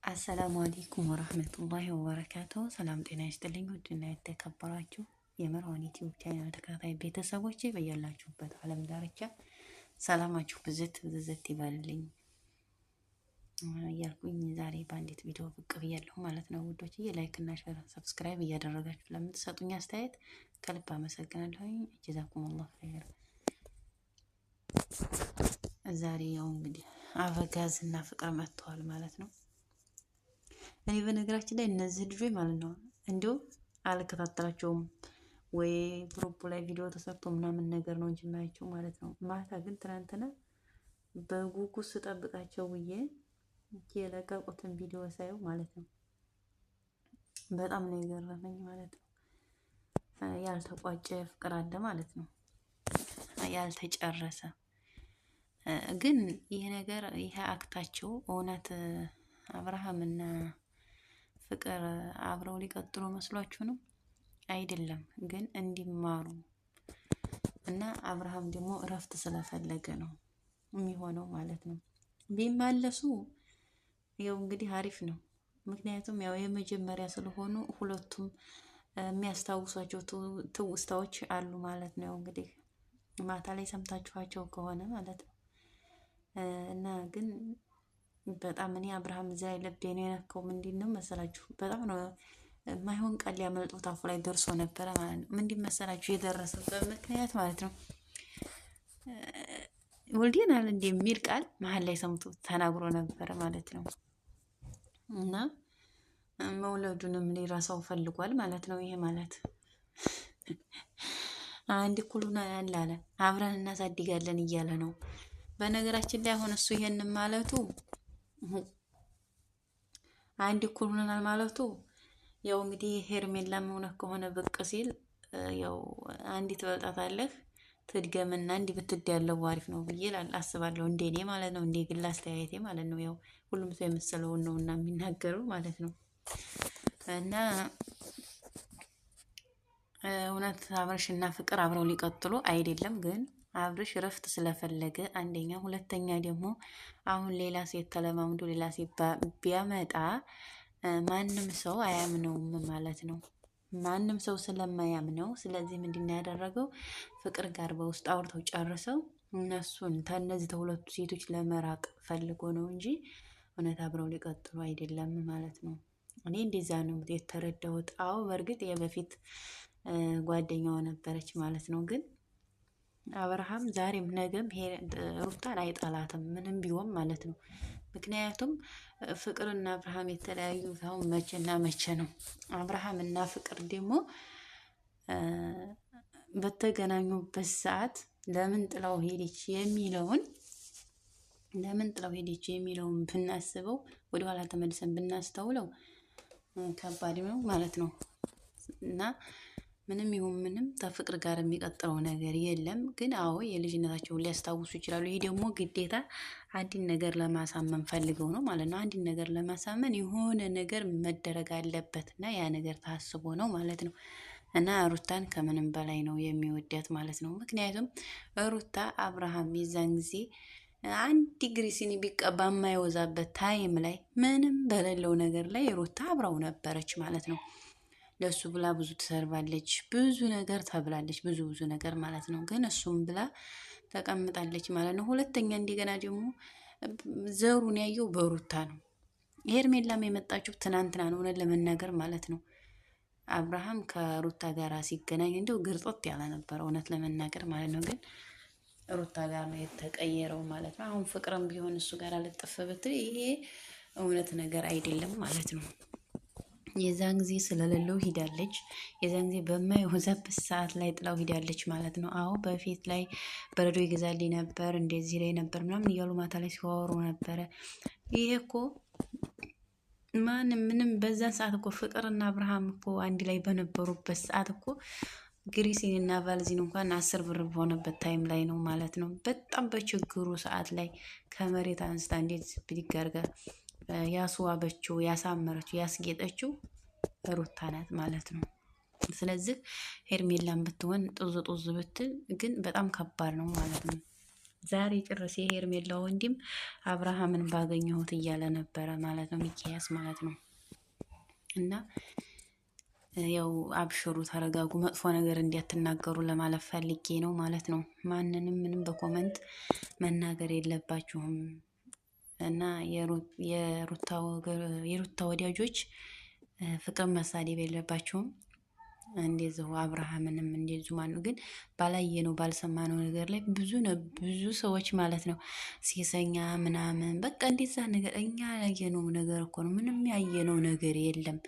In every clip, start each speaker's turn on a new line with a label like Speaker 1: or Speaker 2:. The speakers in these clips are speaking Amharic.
Speaker 1: አሰላሙ አለይኩም ወራህመቱላሂ ወበረካቱ። ሰላም ጤና ይስጥልኝ። ውድና የተከበራችሁ የመርሃን ዩቲዩብ ቻናል ተከታታይ ቤተሰቦቼ በያላችሁበት ዓለም ዳርቻ ሰላማችሁ ብዝት ብዝት ይበልልኝ እያልኩኝ ዛሬ በአንዲት ቪዲዮ ብቅ ብያለሁ ማለት ነው ውዶችዬ። ላይክ እና ሼር ሰብስክራይብ እያደረጋችሁ ለምትሰጡኝ አስተያየት ከልብ አመሰግናለሁ። ጀዛኩሙላሁ ኸይር። ዛሬ ያው እንግዲህ አበጋዝ እና ፍቅር መጥተዋል ማለት ነው። እኔ በነገራችን ላይ እነዚህ ልጆች ማለት ነው እንዲሁ አልከታተላቸውም ወይ ግሩፕ ላይ ቪዲዮ ተሰርቶ ምናምን ነገር ነው እንጂ የማያቸው ማለት ነው። ማታ ግን ትናንትና በጉጉት ስጠብቃቸው ብዬ የለቀቁትን ቪዲዮ ሳየው ማለት ነው በጣም ነው የገረመኝ ማለት ነው። ያልተቋጨ ፍቅር አለ ማለት ነው፣ ያልተጨረሰ ግን ይሄ ነገር ይሄ አክታቸው እውነት አብርሃምና ፍቅር አብረው ሊቀጥሉ መስሏችሁ ነው? አይደለም፣ ግን እንዲማሩ እና አብርሃም ደግሞ እረፍት ስለፈለገ ነው የሚሆነው ማለት ነው። ቢመለሱ ያው እንግዲህ አሪፍ ነው። ምክንያቱም ያው የመጀመሪያ ስለሆኑ ሁለቱም የሚያስታውሷቸው ትውስታዎች አሉ ማለት ነው። እንግዲህ ማታ ላይ ሰምታችኋቸው ከሆነ ማለት ነው። እና ግን በጣም እኔ አብርሃም እዛ ላይ ልቤን የነካው ምንድን ነው መሰላችሁ? በጣም ነው የማይሆን ቃል ሊያመልጡት አፉ ላይ ደርሶ ነበረ ማለት ነው። ምንድን መሰላችሁ የደረሰበት ምክንያት ማለት ነው ወልዴናል እንደ የሚል ቃል መሀል ላይ ሰምቶ ተናግሮ ነበረ ማለት ነው። እና መውለዱንም ሊረሳው ፈልጓል ማለት ነው። ይሄ ማለት አንድ ኩሉና ያለ አለ አብረን እናሳድጋለን እያለ ነው። በነገራችን ላይ አሁን እሱ ይሄንን ማለቱ አንድ እኩል ሆነናል ማለቱ ያው እንግዲህ ሄርሜላም እውነት ከሆነ ብቅ ሲል ያው አንዲት ትበልጣታለህ ትድገምና እንዲህ ብትድ ያለው አሪፍ ነው ብዬ አስባለሁ። እንደኔ ማለት ነው፣ እንደ ግል አስተያየቴ ማለት ነው። ያው ሁሉም ሰው የመሰለውን ነውና የሚናገረው ማለት ነው። እና እውነት አብርሽና ፍቅር አብረው ሊቀጥሉ አይደለም፣ ግን አብርሽ እረፍት ስለፈለገ አንደኛ፣ ሁለተኛ ደግሞ አሁን ሌላ ሴት ተለማምዶ ሌላ ሴት ቢያመጣ ማንም ሰው አያምነውም ማለት ነው። ማንም ሰው ስለማያምነው፣ ስለዚህ ምንድን ያደረገው ፍቅር ጋር በውስጥ አውርተው ጨርሰው እነሱን ከእነዚህ ተሁለቱ ሴቶች ለመራቅ ፈልጎ ነው እንጂ እውነት አብረው ሊቀጥሉ አይደለም ማለት ነው። እኔ እንደዛ ነው የተረዳሁት። አዎ በእርግጥ የበፊት ጓደኛዋ ነበረች ማለት ነው። ግን አብርሃም ዛሬም ነገም ሩታን አይጠላትም ምንም ቢሆን ማለት ነው። ምክንያቱም ፍቅርና አብርሃም የተለያዩ አሁን መቼና መቼ ነው። አብርሃም እና ፍቅር ደግሞ በተገናኙበት ሰዓት ለምን ጥላው ሄደች የሚለውን ብናስበው ወደኋላ ተመልሰን ብናስተውለው ከባድ ነው ማለት ነው። እና ምንም ይሁን ምንም ከፍቅር ጋር የሚቀጥለው ነገር የለም። ግን አዎ የልጅነታቸውን ሊያስታውሱ ይችላሉ። ይሄ ደግሞ ግዴታ አንድን ነገር ለማሳመን ፈልገው ነው ማለት ነው። አንድን ነገር ለማሳመን የሆነ ነገር መደረግ አለበት እና ያ ነገር ታስቦ ነው ማለት ነው። እና ሩታን ከምንም በላይ ነው የሚወዳት ማለት ነው። ምክንያቱም ሩታ አብርሃም የዛን ጊዜ አንድ ግሪሲኒ ቢቀባ የማይወዛበት ታይም ላይ ምንም በሌለው ነገር ላይ ሩታ አብራው ነበረች ማለት ነው። ለሱ ብላ ብዙ ትሰርባለች፣ ብዙ ነገር ተብላለች፣ ብዙ ነገር ማለት ነው። ግን እሱም ብላ ተቀምጣለች ማለት ነው። ሁለተኛ እንደገና ደግሞ ዘሩን ያየው በሩታ ነው። ሄርሜላም የመጣችው ትናንትና ነው እውነት ለመናገር ማለት ነው። አብርሃም ከሩታ ጋር ሲገናኝ እንደው ግርጦት ያለ ነበር እውነት ለመናገር ማለት ነው። ግን ሩታ ጋር ነው የተቀየረው ማለት ነው። አሁን ፍቅርም ቢሆን እሱ ጋር አልጠፈ ብትል ይሄ እውነት ነገር አይደለም ማለት ነው። የዛን ጊዜ ስለሌለው ሂዳለች። የዛን ጊዜ በማይወዛበት ሰዓት ላይ ጥላው ሂዳለች ማለት ነው። አዎ በፊት ላይ በረዶ ይገዛልኝ ነበር እንደዚህ ላይ ነበር ምናምን እያሉ ማታ ላይ ሲዋወሩ ነበረ። ይሄ እኮ ምንም በዛን ሰዓት እኮ ፍቅርና አብርሃም እኮ አንድ ላይ በነበሩበት ሰዓት እኮ ግሪሲን እና ቫልዚን እንኳን 10 ብር በሆነበት ታይም ላይ ነው ማለት ነው። በጣም በችግሩ ሰዓት ላይ ከመሬት አንስታ እንዴት ብድግ አድርጋ ያስዋበችው፣ ያሳመረችው፣ ያስጌጠችው ሩታ ናት ማለት ነው። ስለዚህ ሄርሜላን ብትሆን ጡዝ ብትል ግን በጣም ከባድ ነው ማለት ነው። ዛሬ ጭርስ የሄርሜላ ወንድም አብርሃምን ባገኘሁት እያለ ነበረ ማለት ነው፣ ሚኪያስ ማለት ነው። እና ያው አብሽሩ፣ ተረጋጉ፣ መጥፎ ነገር እንዲያትናገሩ ለማለት ፈልጌ ነው ማለት ነው። ማንንም ምንም በኮመንት መናገር የለባችሁም። እና የሩታ ወዳጆች ፍቅር መሳደብ የለባችሁም። እንደዚሁ አብርሃምንም እንደዚሁ ማነው ግን ባላየነው ባልሰማነው ነገር ላይ ብዙ ሰዎች ማለት ነው ሴሰኛ ምናምን በቃ እንደዛ ነገር እኛ ያየነው ነገር እኮ ነው። ምንም ያየነው ነገር የለም።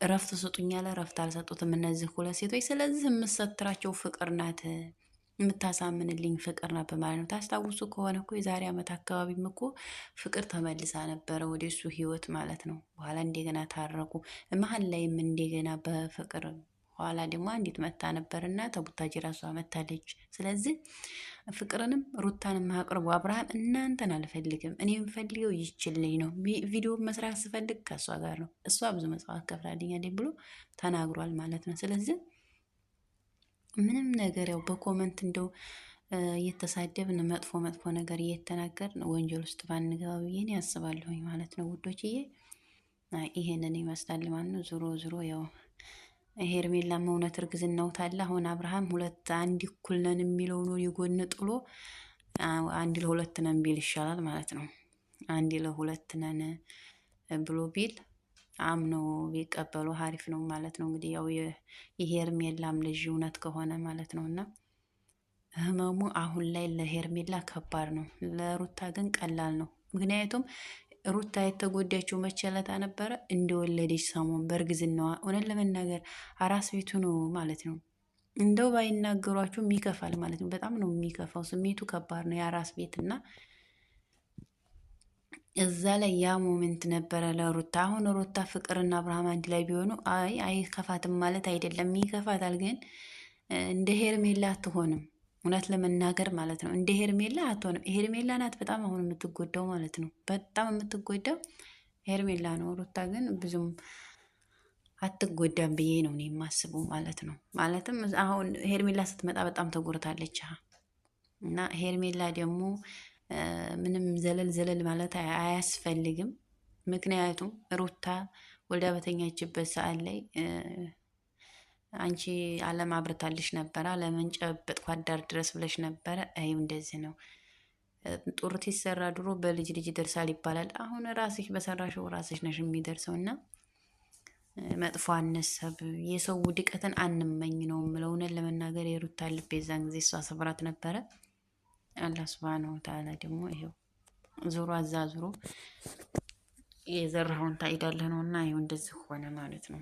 Speaker 1: እረፍት ስጡኝ ያለ እረፍት አልሰጡትም እነዚህ ሁለት ሴቶች። ስለዚህ የምሰትራቸው ፍቅር ናት፣ የምታሳምንልኝ ፍቅር ናት በማለት ነው። ታስታውሱ ከሆነ እኮ የዛሬ ዓመት አካባቢም እኮ ፍቅር ተመልሳ ነበረ ወደ እሱ ህይወት ማለት ነው። በኋላ እንደገና ታረቁ። መሀል ላይም እንደገና በፍቅር ኋላ ደግሞ አንዲት መታ ነበርና ተቡታጅራ እሷ መታለች። ስለዚህ ፍቅርንም ሩታንም አቅርቡ። አብርሃም እናንተን አልፈልግም፣ እኔ የምፈልገው ይችልኝ ነው። ቪዲዮ መስራት ስፈልግ ከእሷ ጋር ነው፣ እሷ ብዙ መስዋዕት ከፍላልኛለች ብሎ ተናግሯል ማለት ነው። ስለዚህ ምንም ነገር ያው በኮመንት እንደው እየተሳደብን መጥፎ መጥፎ ነገር እየተናገርን ወንጀል ውስጥ ባንገባ ብዬ እኔ ያስባለሁኝ ማለት ነው ውዶችዬ። ይሄንን ይመስላል ማለት ነው። ዞሮ ዞሮ ያው ሄርሜላም እውነት እርግዝናው ታለ አሁን አብርሃም አንድ እኩል ነን የሚለው ነው የጎን ጥሎ አንድ ለሁለት ነን ቢል ይሻላል ማለት ነው። አንድ ለሁለት ነን ብሎ ቢል አምነው ቢቀበሉ ሀሪፍ ነው ማለት ነው። እንግዲህ ያው የሄርሜላም ልጅ እውነት ከሆነ ማለት ነው። እና ህመሙ አሁን ላይ ለሄርሜላ ከባድ ነው፣ ለሩታ ግን ቀላል ነው። ምክንያቱም ሩታ የተጎዳችው መቸለታ ነበረ እንደወለደች ሰሞን በእርግዝናዋ። እውነት ለመናገር አራስ ቤቱ ነው ማለት ነው። እንደው ባይናገሯችሁም ይከፋል ማለት ነው። በጣም ነው የሚከፋው፣ ስሜቱ ከባድ ነው የአራስ ቤት እና እዛ ላይ ያ ሞሜንት ነበረ ለሩታ። አሁን ሩታ ፍቅርና አብርሃም አንድ ላይ ቢሆኑ አይከፋትም ማለት አይደለም፣ ይከፋታል። ግን እንደ ሄርሜላ አትሆንም፣ እውነት ለመናገር ማለት ነው። እንደ ሄርሜላ አትሆንም። ሄርሜላ ናት በጣም አሁን የምትጎዳው ማለት ነው። በጣም የምትጎዳው ሄርሜላ ነው። ሩታ ግን ብዙም አትጎዳም ብዬ ነው እኔ የማስበው ማለት ነው። ማለትም አሁን ሄርሜላ ስትመጣ በጣም ተጎርታለች እና ሄርሜላ ደግሞ ምንም ዘለል ማለት አያስፈልግም። ምክንያቱም ሩታ ወልዳ በተኛችበት ሰዓት ላይ አንቺ አለም አብርታልሽ ነበረ፣ አለምን ጨበጥኩ አዳር ድረስ ብለሽ ነበረ። አይም እንደዚህ ነው። ጡርት ሲሰራ ድሮ በልጅ ልጅ ይደርሳል ይባላል። አሁን ራስሽ በሰራሽው ራስሽ ነሽ የሚደርሰው እና መጥፎ አነሰብ የሰው ውድቀትን አንመኝ ነው የምለው። እውነት ለመናገር የሩታ ልብ የዛን ጊዜ እሷ ሰብራት ነበረ። አላህ ሱብሃነሁ ወተዓላ ደግሞ ይሄው ዞሮ አዛዝሮ የዘራኸውን ታጭዳለህ ነውና ይሄው እንደዚህ ሆነ ማለት ነው።